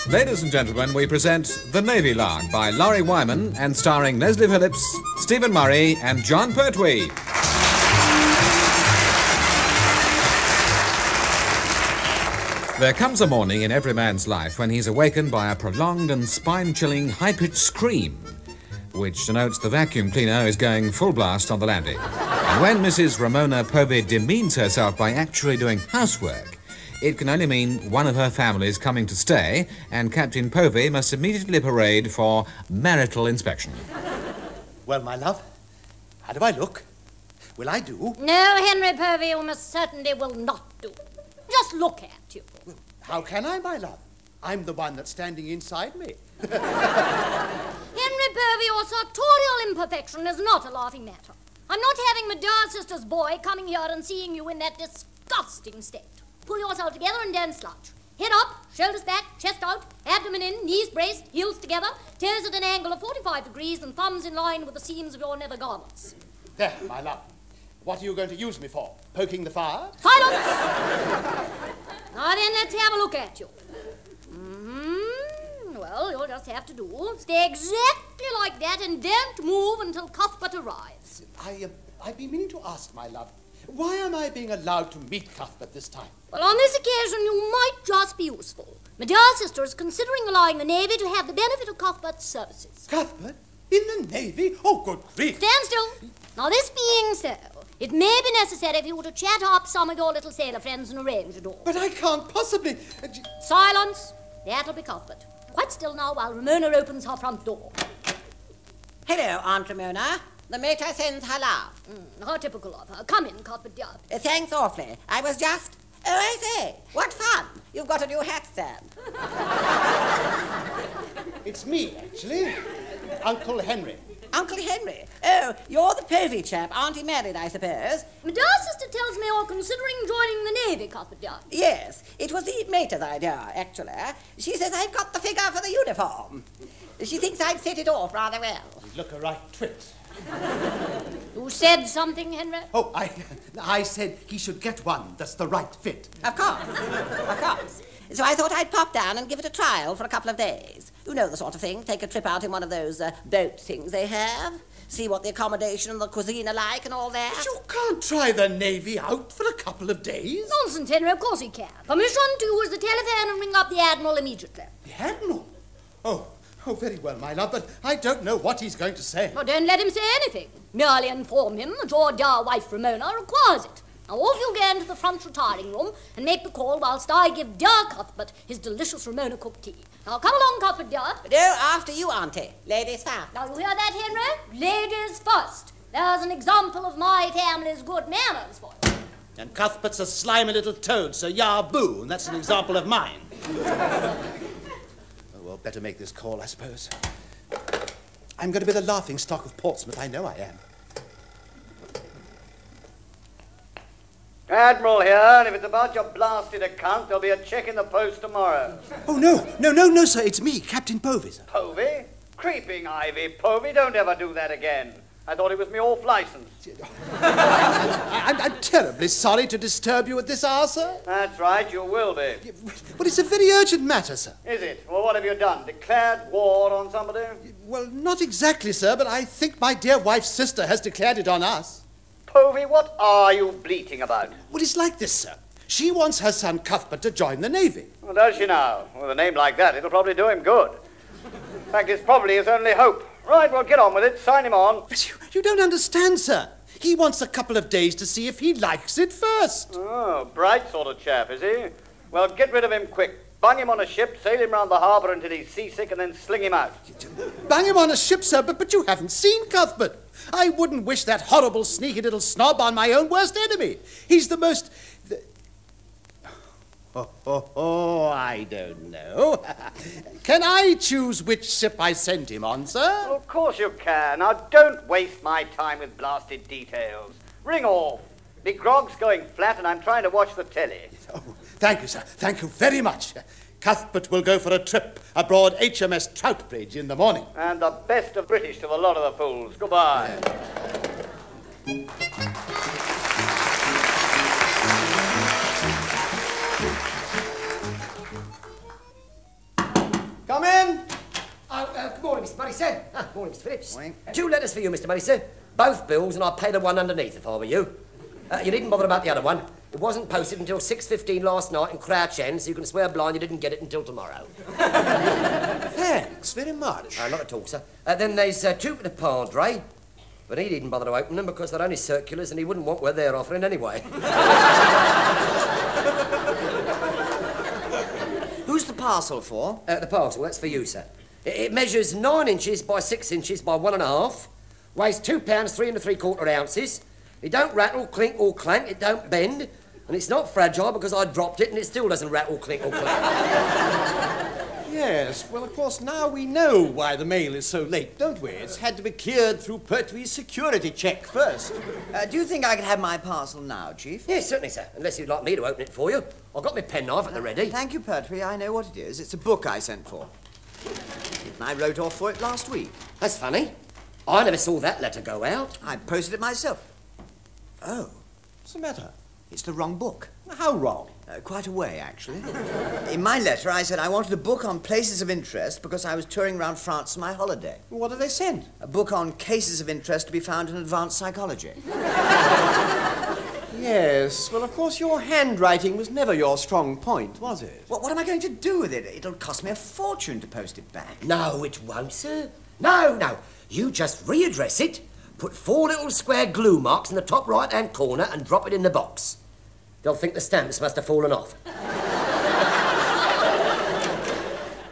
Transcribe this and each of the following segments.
Ladies and gentlemen, we present The Navy Lark by Laurie Wyman and starring Leslie Phillips, Stephen Murray and John Pertwee. There comes a morning in every man's life when he's awakened by a prolonged and spine-chilling high-pitched scream, which denotes the vacuum cleaner is going full blast on the landing. And when Mrs. Ramona Povey demeans herself by actually doing housework, it can only mean one of her family is coming to stay, and Captain Povey must immediately parade for marital inspection. Well, my love, how do I look? Will I do? No, Henry Povey, you most certainly will not do. Just look at you. Well, how can I, my love? I'm the one that's standing inside me. Henry Povey, your sartorial imperfection is not a laughing matter. I'm not having my dear sister's boy coming here and seeing you in that disgusting state. Pull yourself together and don't slouch. Head up, shoulders back, chest out, abdomen in, knees braced, heels together, toes at an angle of 45 degrees and thumbs in line with the seams of your nether garments. There, my love. What are you going to use me for? Poking the fire? Silence! Now then, let's have a look at you. Well, you'll just have to do. Stay exactly like that and don't move until Cuthbert arrives. I've been meaning to ask, my love, why am I being allowed to meet Cuthbert this time? Well, on this occasion, you might just be useful. My dear sister is considering allowing the Navy to have the benefit of Cuthbert's services. Cuthbert? In the Navy? Oh, good grief. Stand still. Now, this being so, it may be necessary for you to chat up some of your little sailor friends and arrange it all. But I can't possibly... Silence. That'll be Cuthbert. Quite still now while Ramona opens her front door. Hello, Aunt Ramona. The mater sends her love. How typical of her. Come in, Cuthbert, dear. Thanks awfully. I was just... Oh, I say, what fun. You've got a new hat stand. It's me, actually. Uncle Henry. Uncle Henry? Oh, you're the Povey chap. Auntie married, I suppose. My dear sister tells me you're considering joining the Navy, Cuthbert, dear. Yes, it was the mater's idea, actually. She says I've got the figure for the uniform. She thinks I'd set it off rather well. You look a right twit. You said something, Henry? Oh, I said he should get one that's the right fit. Of course, of course. So I thought I'd pop down and give it a trial for a couple of days. You know the sort of thing. Take a trip out in one of those boat things they have. See what the accommodation and the cuisine are like and all that. But you can't try the Navy out for a couple of days. Nonsense, Henry. Of course he can. Permission to use the telephone and ring up the Admiral immediately. The Admiral? Oh, very well, my love, but I don't know what he's going to say. Well, don't let him say anything. Merely inform him that your dear wife Ramona requires it. Now off you go into the front retiring room and make the call whilst I give dear Cuthbert his delicious Ramona cooked tea. Now come along, Cuthbert, dear. No, after you, Auntie. Ladies first. Now you hear that, Henry? Ladies first. There's an example of my family's good manners for you. And Cuthbert's a slimy little toad, so yah-boo, and that's an example of mine. Well, better make this call, I suppose. I'm going to be the laughing stock of Portsmouth, I know I am. Admiral here, and if it's about your blasted account, there'll be a check in the post tomorrow. Oh, no, sir, it's me, Captain Povey, sir. Povey? Creeping Ivy, Povey, don't ever do that again. I thought it was me off license. I'm terribly sorry to disturb you at this hour, sir. That's right, you will be. But it's a very urgent matter, sir. Is it? Well, what have you done? Declared war on somebody? Well, not exactly, sir, but I think my dear wife's sister has declared it on us. Povey, what are you bleating about? Well, it's like this, sir. She wants her son Cuthbert to join the Navy. Well, does she now? With a name like that, it'll probably do him good. In fact, it's probably his only hope. Right, well, get on with it. Sign him on. But you don't understand, sir. He wants a couple of days to see if he likes it first. Oh, bright sort of chap, is he? Well, get rid of him quick. Bung him on a ship, sail him round the harbour until he's seasick, and then sling him out. Bang him on a ship, sir, but you haven't seen Cuthbert. I wouldn't wish that horrible, sneaky little snob on my own worst enemy. He's the most... I don't know. Can I choose which ship I send him on, sir? Well, of course you can. Now, don't waste my time with blasted details. Ring off. The grog's going flat, and I'm trying to watch the telly. Oh, thank you, sir. Thank you very much. Cuthbert will go for a trip aboard HMS Troutbridge in the morning. And the best of British to the lot of the fools. Goodbye. Morning, Mr. Murray, morning, Mr. Phillips. Morning. 2 letters for you, Mr. Murray, Both bills, and I'd pay the one underneath if I were you. You needn't bother about the other one. It wasn't posted until 6:15 last night in Crouch End, so you can swear blind you didn't get it until tomorrow. Thanks very much. Not at all, sir. Then there's 2 for the Padre, but he didn't bother to open them because they're only circulars and he wouldn't want what they're offering anyway. Who's the parcel for? The parcel, that's for you, sir. It measures 9 inches by 6 inches by 1.5, weighs 2 pounds 3 3/4 ounces. It don't rattle, clink or clank, it don't bend, and it's not fragile because I dropped it and it still doesn't rattle, clink or clank. Yes, well, of course, now we know why the mail is so late, don't we? It's had to be cleared through Pertwee's security check first. Do you think I could have my parcel now, Chief? Yes, certainly, sir, unless you'd like me to open it for you. I've got my penknife at the ready. Thank you, Pertwee. I know what it is. It's a book I sent for. I wrote off for it last week. That's funny. I never saw that letter go out. I posted it myself. Oh, What's the matter? it's the wrong book. How wrong? Quite a way, actually. In my letter, I said I wanted a book on places of interest because I was touring around France for my holiday. What did they send? A book on cases of interest to be found in advanced psychology. Yes, well, of course, your handwriting was never your strong point, was it? What am I going to do with it? It'll cost me a fortune to post it back. No, it won't, sir. No. You just readdress it, put 4 little square glue marks in the top right-hand corner and drop it in the box. They'll think the stamps must have fallen off.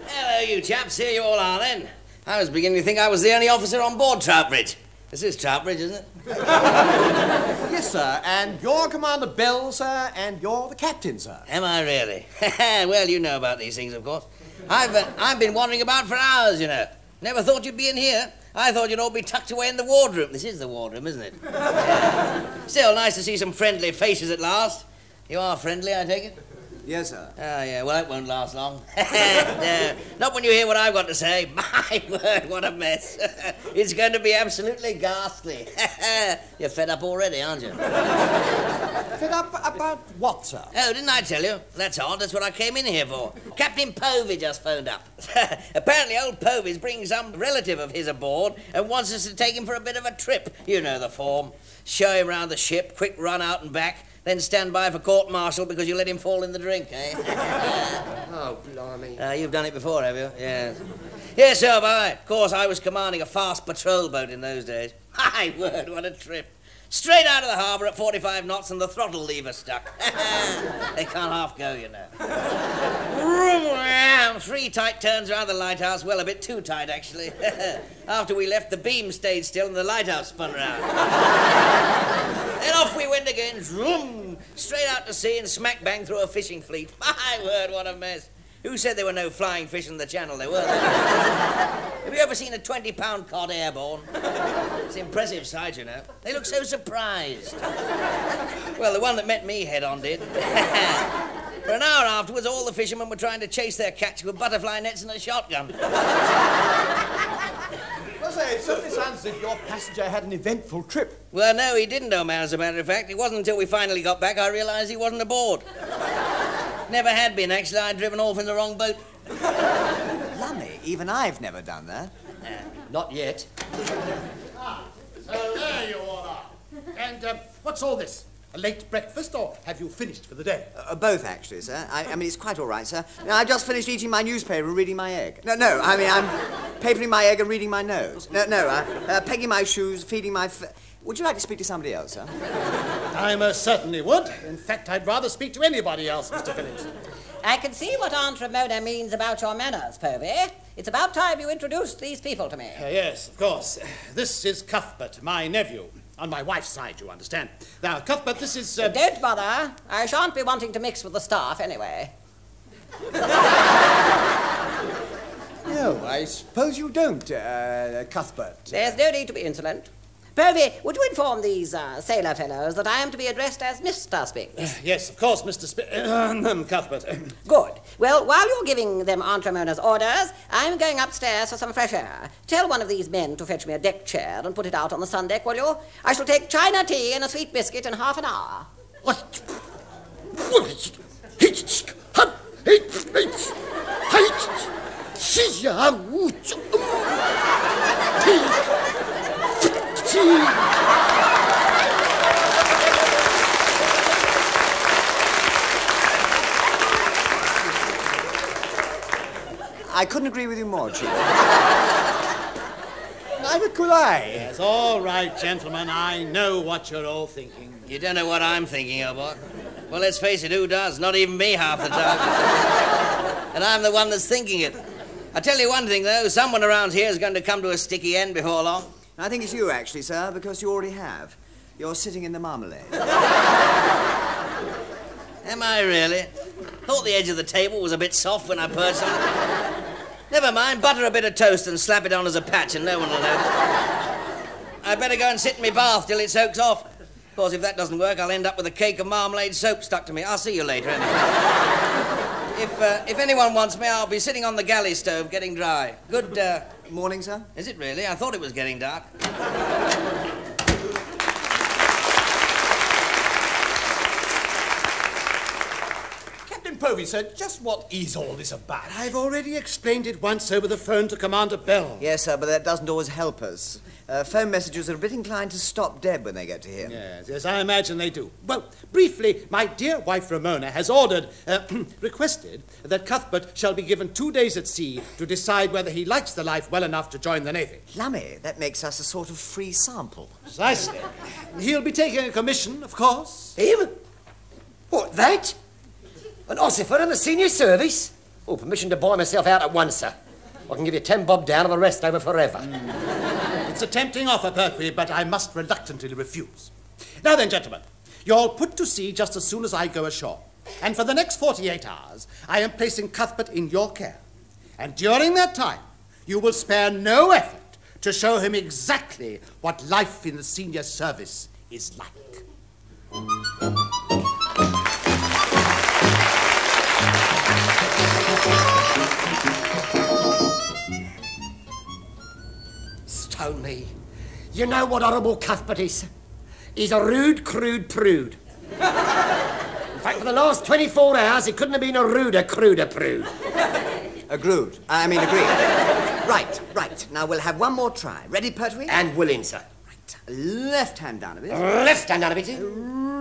Hello, you chaps. Here you all are, then. I was beginning to think I was the only officer on board Troutbridge. This is Troutbridge, isn't it? Yes, sir, and you're Commander Bell, sir, and you're the captain, sir. Am I really? Well, you know about these things, of course. I've been wandering about for hours, you know. Never thought you'd be in here. I thought you'd all be tucked away in the wardroom. This is the wardroom, isn't it? Yeah. Still, nice to see some friendly faces at last. You are friendly, I take it? Yes, sir. Oh, yeah, well, that won't last long. No, not when you hear what I've got to say. My word, what a mess. It's going to be absolutely ghastly. You're fed up already, aren't you? Fed up about what, sir? Oh, didn't I tell you? That's odd. That's what I came in here for. Captain Povey just phoned up. Apparently old Povey's bringing some relative of his aboard and wants us to take him for a bit of a trip. You know the form. Show him round the ship, quick run out and back, then stand by for court-martial because you let him fall in the drink, eh? Oh, blimey. You've done it before, have you? Yes. Yes, so have I. Of course, I was commanding a fast patrol boat in those days. My word, what a trip. Straight out of the harbour at 45 knots and the throttle lever stuck. They can't half go, you know. 3 tight turns around the lighthouse. Well, a bit too tight, actually. After we left, the beam stayed still and the lighthouse spun round. Then off we went again, vroom, straight out to sea and smack bang through a fishing fleet. My word, what a mess. Who said there were no flying fish in the channel? There were. Have you ever seen a 20-pound cod airborne? It's an impressive sight, you know. They look so surprised. Well, the one that met me head-on did. For an hour afterwards, all the fishermen were trying to chase their catch with butterfly nets and a shotgun. Well, say, it certainly sounds as if your passenger had an eventful trip. Well, no, he didn't, old man, as a matter of fact. It wasn't until we finally got back I realised he wasn't aboard. Never had been, actually. I'd driven off in the wrong boat. Lummy, even I've never done that. Not yet. So there you all are. And what's all this? A late breakfast, or have you finished for the day? Both, actually, sir. I mean, it's quite all right, sir. I just finished eating my newspaper and reading my egg. No, I mean, I'm papering my egg and reading my nose. Pegging my shoes, feeding my... Would you like to speak to somebody else, sir? I most certainly would. In fact, I'd rather speak to anybody else, Mr. Phillips. I can see what Aunt Ramona means about your manners, Povey. It's about time you introduced these people to me. Yes, of course. This is Cuthbert, my nephew. On my wife's side, you understand. Now, Cuthbert, this is... Don't bother. I shan't be wanting to mix with the staff anyway. No, I suppose you don't, Cuthbert. There's no need to be insolent. Povey, would you inform these sailor fellows that I am to be addressed as Mr. Spinks? Yes, of course, Mr. Cuthbert. Good. Well, while you're giving them Aunt Ramona's orders, I'm going upstairs for some fresh air. Tell one of these men to fetch me a deck chair and put it out on the sun deck, will you? I shall take China tea and a sweet biscuit in half an hour. What? I couldn't agree with you more, Chief. Neither could I. Yes, all right, gentlemen. I know what you're all thinking. You don't know what I'm thinking of, what? Well, let's face it, who does? Not even me half the time. And I'm the one that's thinking it. I tell you one thing, though, someone around here is going to come to a sticky end before long. I think it's you, actually, sir, because you already have. You're sitting in the marmalade. Am I really? Thought the edge of the table was a bit soft when I perched on it. Never mind, butter a bit of toast and slap it on as a patch and no one will know. I better go and sit in my bath till it soaks off. Of course, if that doesn't work, I'll end up with a cake of marmalade soap stuck to me. I'll see you later, anyway. If anyone wants me, I'll be sitting on the galley stove getting dry. Good, Morning, sir. Is it really? I thought it was getting dark. Povey, sir, just what is all this about? I've already explained it once over the phone to Commander Bell. Yes, sir, but that doesn't always help us. Phone messages are a bit inclined to stop dead when they get to him. Yes, I imagine they do. Well, briefly, my dear wife Ramona has requested that Cuthbert shall be given 2 days at sea to decide whether he likes the life well enough to join the Navy. Lummy, that makes us a sort of free sample. Precisely. He'll be taking a commission, of course. Him? What, that? An ossifer in the senior service? Oh, permission to buy myself out at once, sir. I can give you 10 bob down and the rest over forever. It's a tempting offer, Pertwee, but I must reluctantly refuse. Now then, gentlemen, you're put to sea just as soon as I go ashore. And for the next 48 hours, I am placing Cuthbert in your care. And during that time, you will spare no effort to show him exactly what life in the senior service is like. Stone me. You know what horrible Cuthbert is? He's a rude, crude prude. In fact, for the last 24 hours, he couldn't have been a ruder, cruder prude. Agreed. Agreed. Right. Now we'll have one more try. Ready, Pertwee? And willing, sir. Right. Left hand down a bit. Left hand down a bit, sir.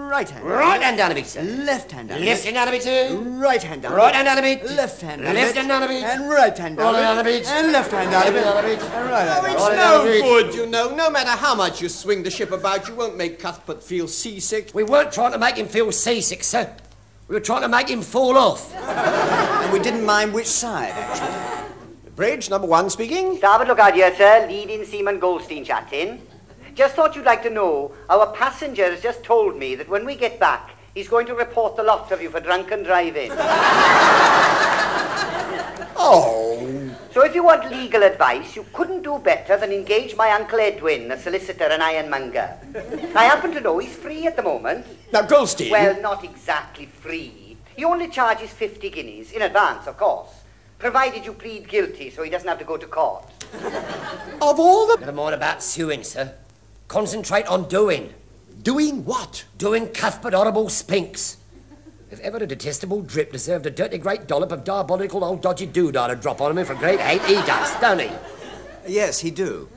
Right hand. Right hand down a bit, sir. Left hand down a bit. Left hand down a bit, sir. Right hand down. Right hand down a bit. Left hand down. Left hand down a bit. And right hand down. Right hand down a bit. And left hand down a bit. And right hand down. It's no good, you know. No matter how much you swing the ship about, you won't make Cuthbert feel seasick. We weren't trying to make him feel seasick, sir. We were trying to make him fall off. And we didn't mind which side, actually. Bridge, number 1 speaking. Starboard lookout here, sir. Leading Seaman Goldstein chatting. Just thought you'd like to know, our passenger has just told me that when we get back, he's going to report the lot of you for drunken driving. Oh. So if you want legal advice, you couldn't do better than engage my Uncle Edwin, a solicitor and ironmonger. I happen to know he's free at the moment. Now, Goldstein... Well, not exactly free. He only charges 50 guineas, in advance, of course, provided you plead guilty so he doesn't have to go to court. Of all the... Never mind about suing, sir. Concentrate on doing. Doing what? Doing Cuthbert horrible spinks. If ever a detestable drip deserved a dirty great dollop of diabolical old dodgy doodah to drop on him for great hate, he does, don't he? Yes, he do.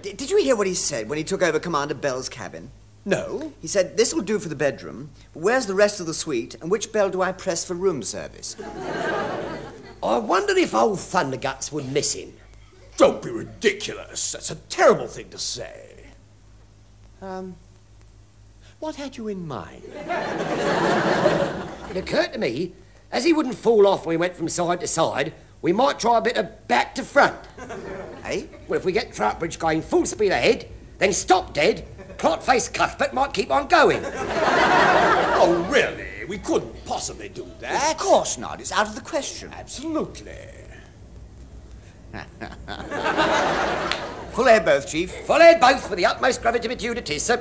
Did you hear what he said when he took over Commander Bell's cabin? No. He said, "This will do for the bedroom, but where's the rest of the suite, and which bell do I press for room service?" I wonder if old Thunderguts would miss him. Don't be ridiculous. That's a terrible thing to say. What had you in mind? It occurred to me, as he wouldn't fall off when we went from side to side, we might try a bit of back to front. Eh? Well, if we get Troutbridge going full speed ahead, then stop dead, clot-faced Cuthbert might keep on going. Oh, really? We couldn't possibly do that. Of course not. It's out of the question. Absolutely. Full air both, Chief. Full ahead both with the utmost gravititude it is, sir.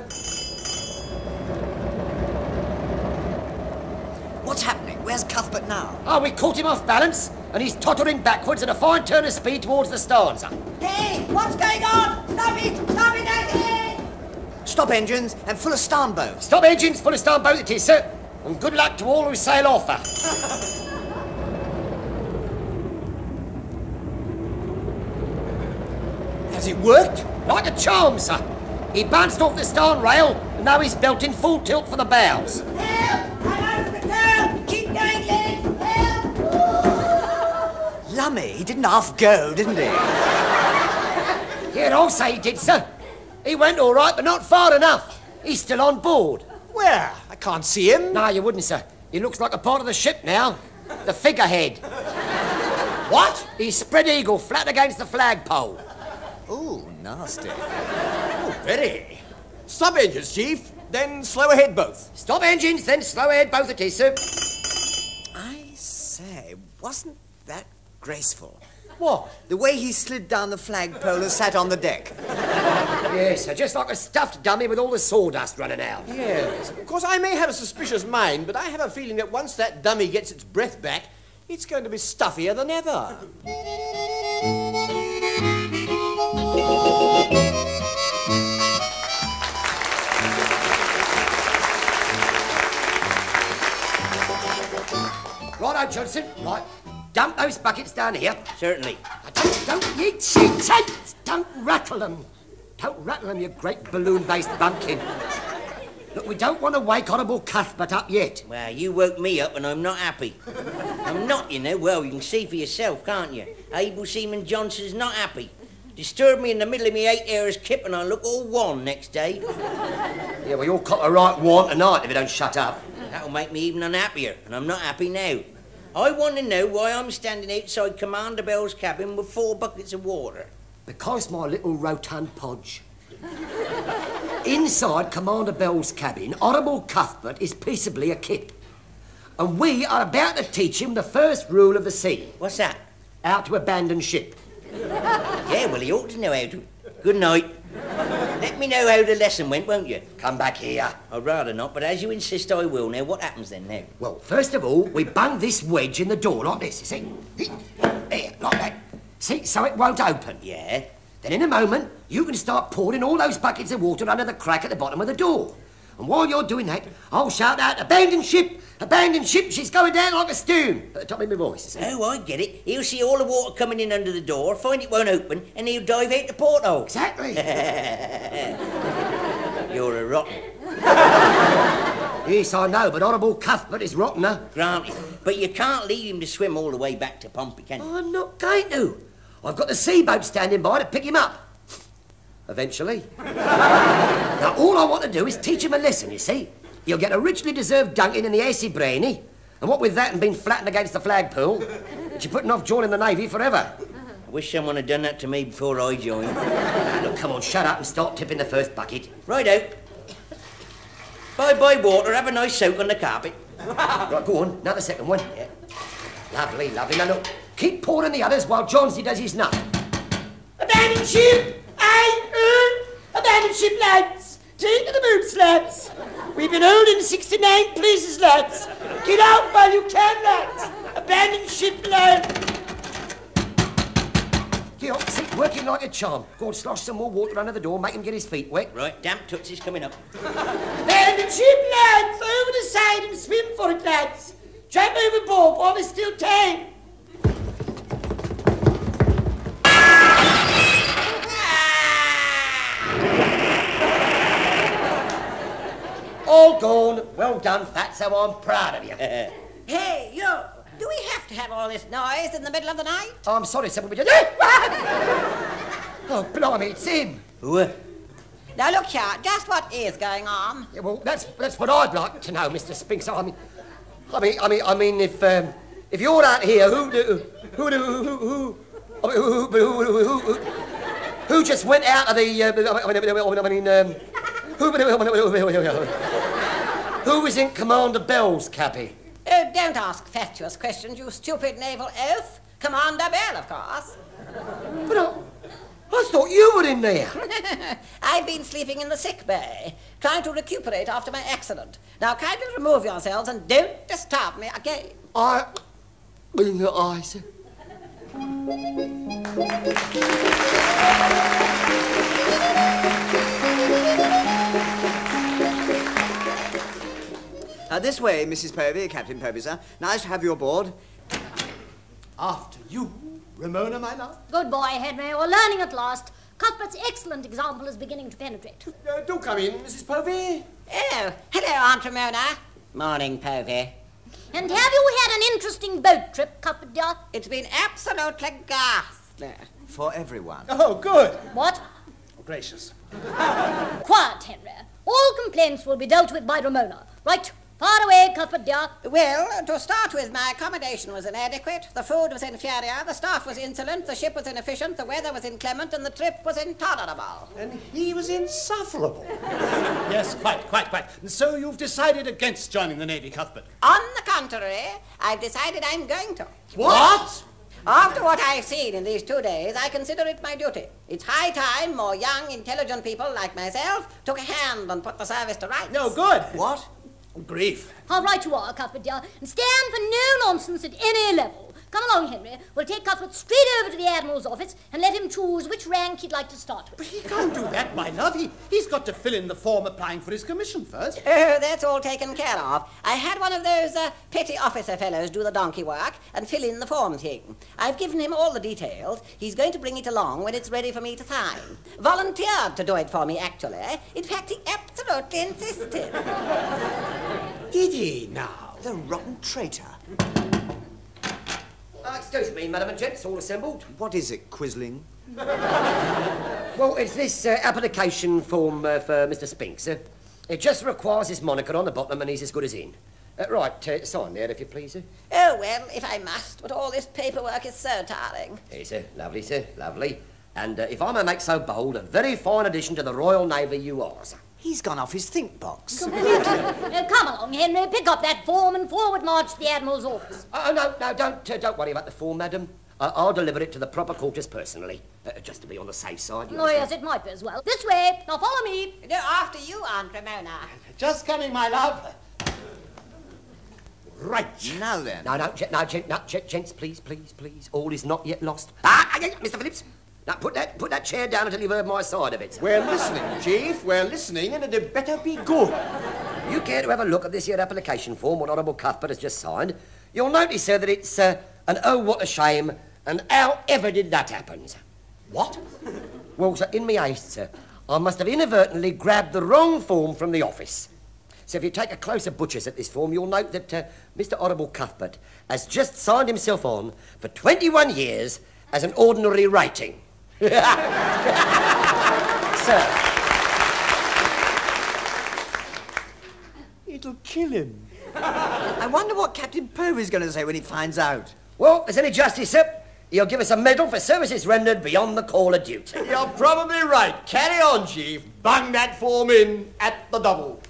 What's happening? Where's Cuthbert now? Oh, we caught him off balance, and he's tottering backwards at a fine turn of speed towards the stanza. Hey, what's going on? Stop it! Stop it, I say! Stop engines and full of starn bows. Stop engines, full of starn boat it is, sir. And good luck to all who sail off her. Has it worked? Like a charm, sir. He bounced off the stern rail, and now he's belting full tilt for the bows. Help! I'm over the curve! Keep going, lads! Help! Lummy, he didn't half go, didn't he? Here, I'll say he did, sir. He went all right, but not far enough. He's still on board. Where? I can't see him. No, you wouldn't, sir. He looks like a part of the ship now. The figurehead. What? He's spread eagle flat against the flagpole. Ooh, nasty. Oh, very. Stop engines, Chief. Then slow ahead both. Stop engines, then slow ahead both it is, sir. I say, wasn't that graceful? What? The way he slid down the flagpole and sat on the deck. Yes, sir, just like a stuffed dummy with all the sawdust running out. Yes. Of course, I may have a suspicious mind, but I have a feeling that once that dummy gets its breath back, it's going to be stuffier than ever. Righto, Johnson. Right. Dump those buckets down here. Certainly. Don't ye cheat! Don't rattle them. Don't rattle them, you great balloon-based bumpkin. Look, we don't want to wake Honourable Cuthbert up yet. Well, you woke me up and I'm not happy. I'm not, you know. Well, you can see for yourself, can't you? Able Seaman Johnson's not happy. Disturbed me in the middle of me 8 hours kip and I look all wan next day. Yeah, well, you'll cop a right want tonight if you don't shut up. That'll make me even unhappier, and I'm not happy now. I want to know why I'm standing outside Commander Bell's cabin with 4 buckets of water. Because, my little rotund podge. Inside Commander Bell's cabin, Honourable Cuthbert is peaceably a kip. And we are about to teach him the first rule of the sea. What's that? How to abandon ship. Yeah, well, he ought to know how to. Good night. Let me know how the lesson went, won't you? Come back here. I'd rather not, but as you insist, I will. Now, what happens then now? Well, first of all, we bung this wedge in the door like this, you see? Here, like that. See, so it won't open. Yeah? Then in a moment, you can start pouring all those buckets of water under the crack at the bottom of the door. And while you're doing that, I'll shout out, abandon ship, she's going down like a stone, at the top of my voice. Oh, I get it. He'll see all the water coming in under the door, find it won't open, and he'll dive out the porthole. Exactly. You're a rotten. Yes, I know, but Honourable Cuthbert is rottener. Granted. But you can't leave him to swim all the way back to Pompey, can you? I'm not going to. I've got the seaboat standing by to pick him up. Eventually. Now, all I want to do is teach him a lesson, you see. He'll get a richly deserved dunking in the AC brainy, and what with that and being flattened against the flagpole, you're putting off joining the Navy forever. I wish someone had done that to me before I joined. Look, come on, shut up and start tipping the first bucket. Righto. Bye-bye, water. Have a nice soak on the carpet. Right, go on. Now the second one. Yeah. Lovely, lovely. Now, look, keep pouring the others while Johnsy does his nut. Abandon ship! Abandon ship, lads! Take to the moon slabs! We've been holding 69 places, lads! Get out while you can, lads! Abandon ship, lads! Here, see, working like a charm. Go on, slosh some more water under the door, make him get his feet wet. Right, damp tootsie's coming up. Abandon ship, lads! Over the side and swim for it, lads! Jump overboard while there's still time! All gone. Well done, Fatso. I'm proud of you. Hey, yo! Do we have to have all this noise in the middle of the night? I'm sorry, sir, but we just... Oh, blimey, it's him. What? Now, look here. Just what is going on? Yeah, well, that's what I'd like to know, Mr. Spinks. I mean, if you're out here, who just went out of the, who was in Commander Bell's cabby? Oh, don't ask fatuous questions, you stupid naval oaf. Commander Bell, of course. But I thought you were in there. I've been sleeping in the sick bay, trying to recuperate after my accident. Now, kindly remove yourselves and don't disturb me again. In your eyes. This way, Mrs. Povey, Captain Povey, sir. Nice to have you aboard. After you, Ramona, my love. Good boy, Henry. We're learning at last. Cuthbert's excellent example is beginning to penetrate. Do come in, Mrs. Povey. Oh, hello, Aunt Ramona. Morning, Povey. And have you had an interesting boat trip, Cuthbert dear? It's been absolutely ghastly. For everyone. Oh, good. What? Gracious. Quiet, Henry. All complaints will be dealt with by Ramona. Right, far away, Cuthbert dear. Well, to start with, my accommodation was inadequate, the food was inferior, the staff was insolent, the ship was inefficient, the weather was inclement, and the trip was intolerable. And he was insufferable. Yes, quite. And so you've decided against joining the Navy, Cuthbert? On the contrary, I've decided I'm going to. What? After what I've seen in these 2 days, I consider it my duty. It's high time more young, intelligent people like myself took a hand and put the service to rights. No, good. What? Grief. How right you are, Cuthbert dear, and stand for no nonsense at any level. Come along, Henry. We'll take Cuthbert straight over to the Admiral's office and let him choose which rank he'd like to start with. But he can't do that, my love. He's got to fill in the form applying for his commission first. Oh, that's all taken care of. I had one of those petty officer fellows do the donkey work and fill in the form thing. I've given him all the details. He's going to bring it along when it's ready for me to sign. Volunteered to do it for me, actually. In fact, he absolutely insisted. Did he now? The rotten traitor. Excuse me, madam and gents, all assembled. What is it, Quisling? Well, it's this application form for Mr. Spinks. It just requires his moniker on the bottom and he's as good as in. Right, sign there if you please, sir. Oh, well, if I must, but all this paperwork is so tiring. Here, sir, lovely. And if I may make so bold, a very fine addition to the Royal Navy you are, sir. He's gone off his think box. Come along, Henry. Pick up that form and forward march to the Admiral's office. Oh, no, don't worry about the form, madam. I'll deliver it to the proper quarters personally, just to be on the safe side. Oh, yes, it might be as well. This way. Now follow me. No, after you, Aunt Ramona. Just coming, my love. Right. Now then. No, gents, please. All is not yet lost. Mr. Phillips. Now, put that chair down until you've heard my side of it, sir. We're listening, Chief. We're listening, and it better be good. You care to have a look at this here application form what Honourable Cuthbert has just signed? You'll notice, sir, that it's an oh, what a shame, and how ever did that happen, sir? What? Well, sir, in my haste, sir, I must have inadvertently grabbed the wrong form from the office. So if you take a closer butcher's at this form, you'll note that Mr. Honourable Cuthbert has just signed himself on for 21 years as an ordinary rating. Sir. It'll kill him. I wonder what Captain Povey's going to say when he finds out. Well, if there's any justice, sir, he'll give us a medal for services rendered beyond the call of duty. You're probably right. Carry on, Chief. Bung that form in at the double.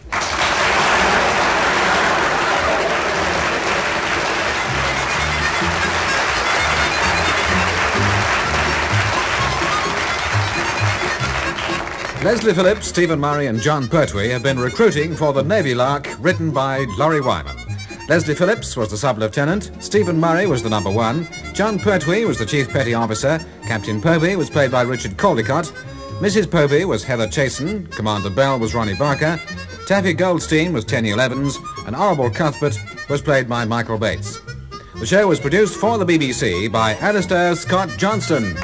Leslie Phillips, Stephen Murray and John Pertwee have been recruiting for the Navy Lark, written by Laurie Wyman. Leslie Phillips was the sub-lieutenant, Stephen Murray was the number 1, John Pertwee was the chief petty officer, Captain Povey was played by Richard Caldecott, Mrs. Povey was Heather Chasen, Commander Bell was Ronnie Barker, Taffy Goldstein was Tenny Levens, and Honourable Cuthbert was played by Michael Bates. The show was produced for the BBC by Alistair Scott Johnston.